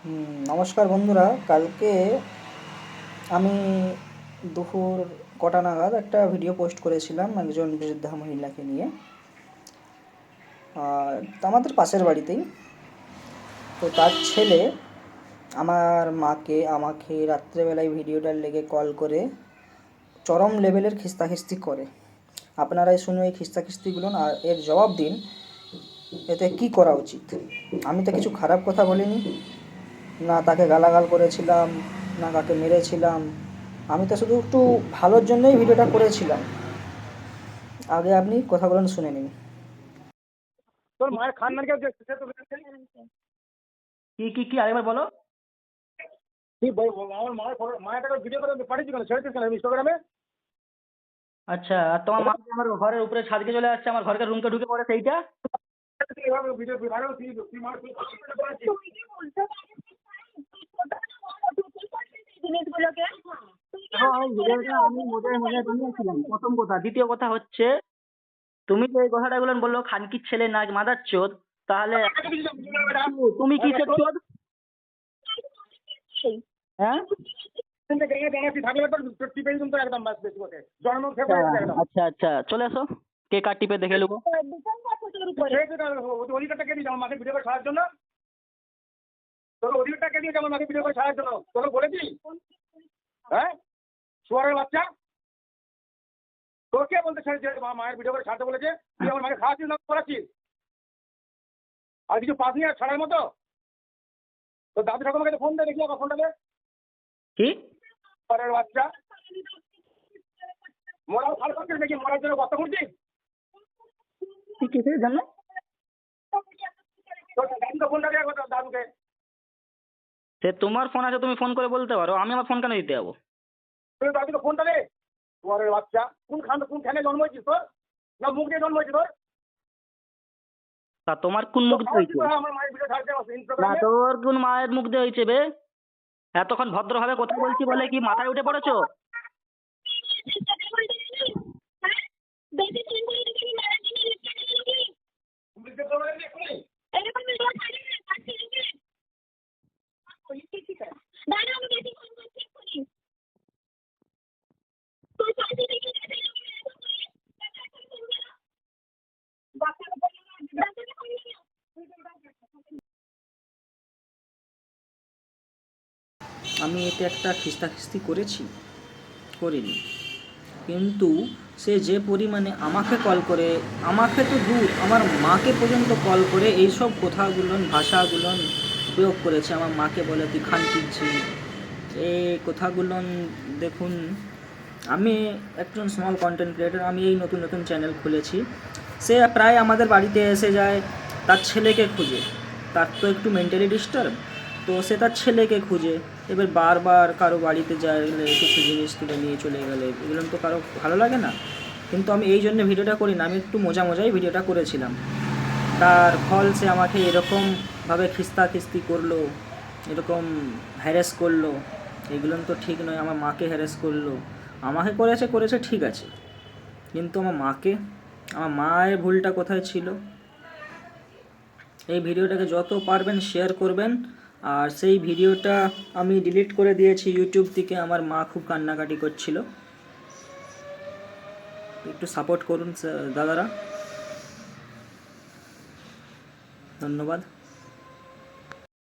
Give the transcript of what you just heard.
নমস্কার বন্ধুরা। কালকে আমি দুপুর কটা নাগাদ একটা ভিডিও পোস্ট করেছিলাম একজন বৃদ্ধা মহিলাকে নিয়ে, আর আমাদের পাশের বাড়িতেই। তো তার ছেলে আমার মাকে আমাকে রাত্রেবেলায় ভিডিওটার লেগে কল করে চরম লেভেলের খিস্তাখিস্তি করে। আপনারাই শুনে এই খিস্তাখিস্তিগুলো আর এর জবাব দিন, এতে কি করা উচিত। আমি তো কিছু খারাপ কথা বলিনি, না তাকে গালাগাল করেছিলাম, না তাকে মেরেছিলাম। আমি তো শুধু একটু ভালোর জন্যই ভিডিওটা করেছিলাম। আগে আপনি কথাগুলো শুনে নিন। তোর মায়ের খানদানকে কি আরেকবার বলো। আমার মায়ের টাকা ভিডিও করে পাঠিয়েছি কেন, ছেড়েছিস কেন ইনস্টাগ্রামে? আচ্ছা, আর তোমার মা যে আমার ঘরের উপরে ছাদকে চলে আসছে, আমার ঘরের রুমকে ঢুকে পড়ে, সেইটা? এভাবে ভিডিও ভাইরাল তুই মার দেখো, আমি ভিডিওটা আমি মজায় মজায় বানিয়েছিলাম, প্রথম কথা। দ্বিতীয় কথা হচ্ছে, তুমি যে এই কথাটা বললো খানকির ছেলে না মাদার চোদ, তাহলে তুমি কিসের চোদ? হ্যাঁ, আচ্ছা আচ্ছা, চলে এসো, কে কার টিপে দেখে নেবো। অধিকারটাকে দিয়েছে আমার মাকে ভিডিও করে ছাড়ার জন্য। তোর অধিকারটাকে দিয়েছে আমার মাকে ভিডিও করে ছাড়ার জন্য। তোকে বলেছি? হ্যাঁ, শুয়ারের বাচ্চা, তোর কে বলতে ছেড়েছে মায়ের ভিডিও করে ছাড়তে বলেছে? তুই আমার মাকে খাওয়াচ্ছিস না করাচ্ছিস? আর কিছু পাস নি আর ছাড়ার মতো? তোর দাদু ঠাকুমাকে ফোন দে, দেখি আবার ফোনটা দে। কি শুয়ারের বাচ্চা, মরাও ভালো করছিস নাকি? মরার জন্য কত করছিস? কিসের জন্য? তোর দাদুকে ফোনটা দে একবার, তোর দাদুকে। সে তোমার ফোন আছে, তুমি ফোন করে বলতে পারো, আমি আমার ফোন কেন দিতে যাবো? তুই দাদুকে ফোনটা দে। শুয়ারের বাচ্চা, কোন খানে জন্ম হয়েছিস তোর? না মুখ দিয়ে জন্ম হয়েছিস তোর? তা তোমার কোন মুখ দিয়ে হয়েছে? আমার মায়ের ভিডিও ছাড়তে না, ইনস্টাগ্রামে। তোর কোন মায়ের মুখ দিয়ে হয়েছে বে? এতক্ষণ ভদ্রভাবে কথা বলছি বলে কি মাথায় উঠে পড়েছো? আমি এতে একটা খিস্তাখিস্তি করিনি, কিন্তু সে যে পরিমাণে আমাকে কল করে, আমাকে তো দূর আমার মাকে পর্যন্ত কল করে এইসব কথাগুলো ভাষাগুলো প্রয়োগ করেছে। আমার মাকে বলে তুই খানকির ছিলি, এই কথাগুলো। দেখুন, আমি একজন স্মল কন্টেন্ট ক্রিয়েটর, আমি এই নতুন নতুন চ্যানেল খুলেছি। সে প্রায় আমাদের বাড়িতে এসে যায় তার ছেলেকে খুঁজে। তার তো একটু মেন্টালি ডিস্টার্ব, তো সে তার ছেলেকে খুঁজে। এবার বারবার কারো বাড়িতে গেলে কিছু জিনিস তুলে নিয়ে চলে গেলে এগুলো তো কারো ভালো লাগে না। কিন্তু আমি এই জন্য ভিডিওটা করি না, আমি একটু মজাই ভিডিওটা করেছিলাম। তার ফল সে আমাকে এরকমভাবে খিস্তাখিস্তি করলো, এরকম হ্যারেস করলো। এগুলো তো ঠিক নয়। আমার মাকে হ্যারেস করলো, আমাকে করেছে ঠিক আছে, কিন্তু আমার মায়ের ভুলটা কোথায় ছিল? এই ভিডিওটাকে যত পারবেন শেয়ার করবেন। আর সেই ভিডিওটা আমি ডিলিট করে দিয়েছি ইউটিউব থেকে। আমার মা খুব কান্নাকাটি করছিল। একটু সাপোর্ট করুন দাদারা, ধন্যবাদ।